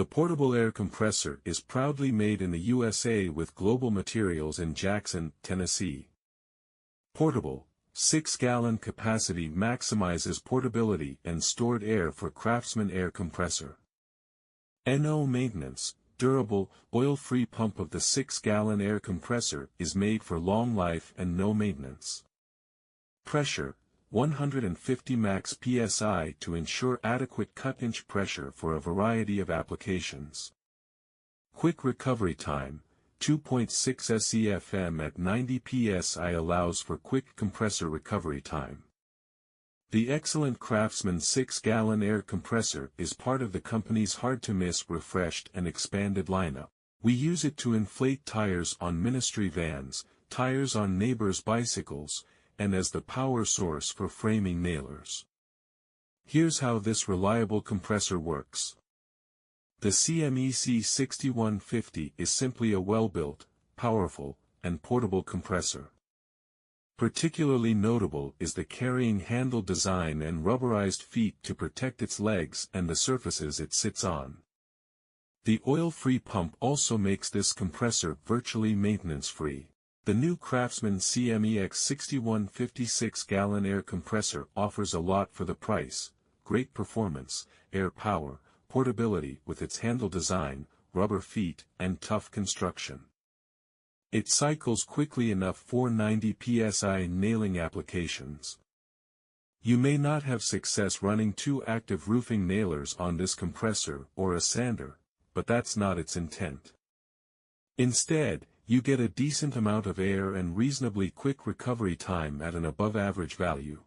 The portable air compressor is proudly made in the USA with global materials in Jackson, Tennessee. Portable, 6-gallon capacity maximizes portability and stored air for CRAFTSMAN air compressor. No maintenance, durable, oil-free pump of the 6-gallon air compressor is made for long life and no maintenance. Pressure, 150 Max PSI to ensure adequate cut-inch pressure for a variety of applications. Quick recovery time, 2.6 SEFM at 90 PSI allows for quick compressor recovery time. The excellent CRAFTSMAN 6-gallon air compressor is part of the company's hard-to-miss refreshed and expanded lineup. We use it to inflate tires on ministry vans, tires on neighbors' bicycles, and as the power source for framing nailers. Here's how this reliable compressor works. The CMEC 6150 is simply a well-built, powerful, and portable compressor. Particularly notable is the carrying handle design and rubberized feet to protect its legs and the surfaces it sits on. The oil-free pump also makes this compressor virtually maintenance-free. The new CRAFTSMAN CMEX 6150 6-gallon air compressor offers a lot for the price: great performance, air power, portability with its handle design, rubber feet, and tough construction. It cycles quickly enough for 90 psi nailing applications. You may not have success running 2 active roofing nailers on this compressor or a sander, but that's not its intent. Instead, you get a decent amount of air and reasonably quick recovery time at an above-average value.